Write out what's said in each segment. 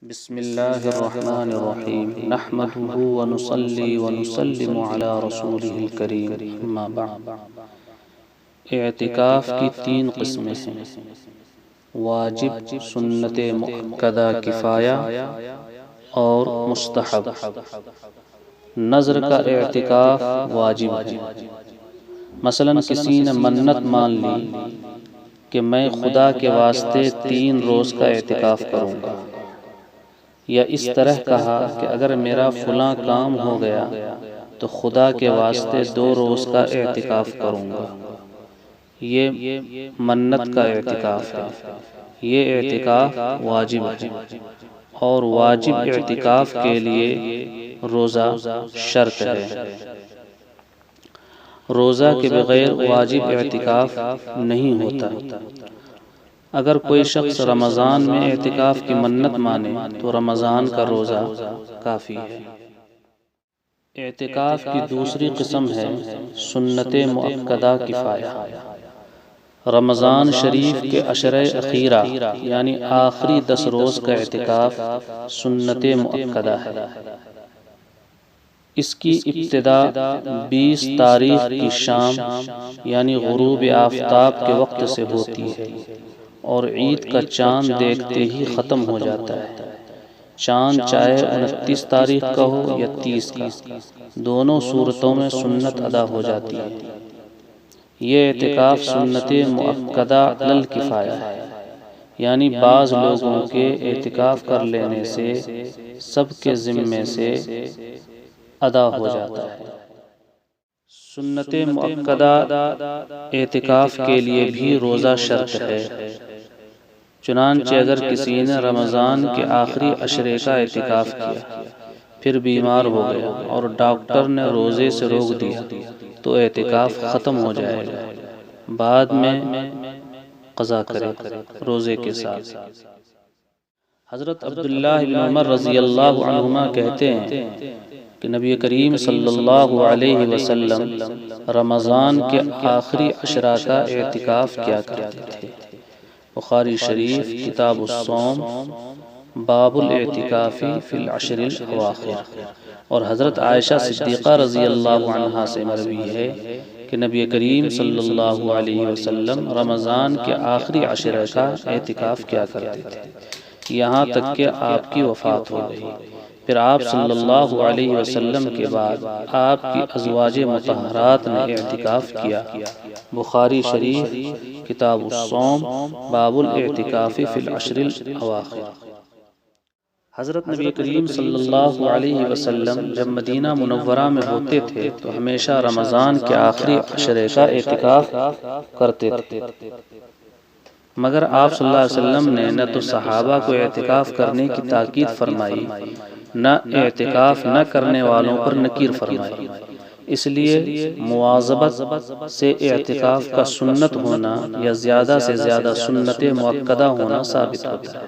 بسم اللہ الرحمن الرحیم نحمده ونصلی ونسلم علی رسوله الکریم اما بعد۔ اعتکاف کی تین قسمیں ہیں: واجب، سنت مؤکدہ کفایہ اور مستحب۔ نذر کا اعتکاف واجب ہے۔ مثلا کسی نے منت مان لی کہ میں خدا کے واسطے 3 روز کا اعتکاف کروں گا، یا اس طرح کہا کہ اگر میرا فلاں کام ہو گیا تو خدا کے واسطے 2 روز کا اعتکاف کروں گا، یہ منت کا اعتکاف ہے۔ یہ اعتکاف واجب ہے، اور واجب اعتکاف کے لیے روزہ شرط ہے۔ روزہ کے بغیر واجب اعتکاف نہیں ہوتا۔ اگر کوئی شخص رمضان میں اعتکاف کی منت مانے تو رمضان کا روزہ کافی ہے۔ اعتکاف کی دوسری قسم ہے سنت مؤکدہ کفایہ۔ رمضان شریف کے عشرۂ اخیرہ یعنی آخری 10 روز کا اعتکاف سنت مؤکدہ ہے۔ اس کی ابتدا 20 تاریخ کی شام یعنی غروب آفتاب کے وقت سے ہوتی ہے، اور عید کا چاند دیکھتے ہی ختم ہو جاتا ہے۔ چاند چاہے 29 تاریخ کا ہو یا 30 کا، دونوں صورتوں میں سنت ادا ہو جاتی ہے۔ یہ اعتکاف سنت مؤکدہ علی الکفایہ ہے، یعنی بعض لوگوں کے اعتکاف کر لینے سے سب کے ذمے سے ادا ہو جاتا ہے۔ سنت مؤکدہ اعتکاف کے لیے بھی روزہ شرط ہے۔ چنانچہ اگر کسی نے رمضان کے آخری عشرے کا اعتکاف کیا، پھر بیمار ہو گیا اور ڈاکٹر نے روزے سے روک دیا تو اعتکاف ختم ہو جائے گا، بعد میں قضا کرے روزے کے ساتھ۔ حضرت عبداللہ بن عمر رضی اللہ عنہما کہتے ہیں کہ نبی کریم صلی اللہ علیہ وسلم رمضان کے آخری عشرہ کا اعتکاف کیا کرتے تھے۔ بخاری شریف کتاب الصوم باب الاعتکاف فی العشر الاواخر۔ اور حضرت عائشہ صدیقہ رضی اللہ عنہا سے مروی ہے کہ نبی کریم صلی اللہ علیہ وسلم رمضان کے آخری عشرہ کا اعتکاف کیا کرتے تھے، یہاں تک کہ آپ کی وفات ہو گئی۔ پھر آپ صلی اللہ علیہ وسلم کے بعد آپ کی ازواج مطہرات نے اعتکاف کیا۔ بخاری شریف کتاب الصوم باب الاعتکاف فی العشر الاواخر۔ حضرت نبی کریم صلی اللہ علیہ وسلم جب مدینہ منورہ میں ہوتے تھے تو ہمیشہ رمضان کے آخری عشرے کا اعتکاف کرتے تھے، مگر آپ صلی اللہ علیہ وسلم نے نہ تو صحابہ کو اعتکاف کرنے کی تاکید فرمائی، نہ اعتکاف نہ کرنے والوں پر نکیر فرمائی۔ اس لیے مواظبت سے اعتکاف کا سنت ہونا یا زیادہ سے زیادہ سنت مؤکدہ ہونا ثابت ہوتا ہے۔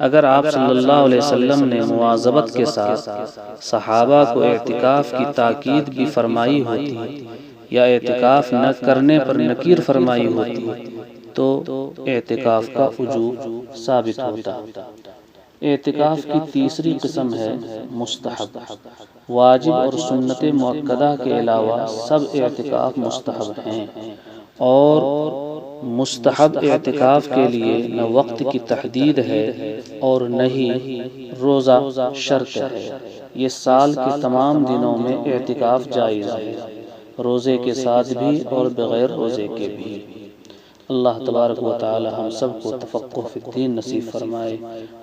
اگر آپ صلی اللہ علیہ وسلم نے مواظبت کے ساتھ صحابہ کو اعتکاف کی تاکید بھی فرمائی ہوتی یا اعتکاف نہ کرنے پر نکیر فرمائی ہوتی تو اعتکاف کا وجوب ثابت ہوتا۔ اعتکاف کی تیسری قسم ہے مستحب۔ واجب اور سنت مؤکدہ کے علاوہ سب اعتکاف مستحب ہیں، اور مستحب اعتکاف کے لیے نہ وقت کی تحدید ہے اور نہ ہی روزہ شرط ہے۔ یہ سال کے تمام دنوں میں اعتکاف جائز ہے، روزے کے ساتھ بھی اور بغیر روزے کے بھی۔ اللہ تبارک و تعالی ہم سب کو تفقہ فی الدین نصیب فرمائے۔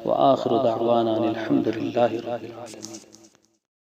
وآخر دعوانا الحمد للہ رب العالمین۔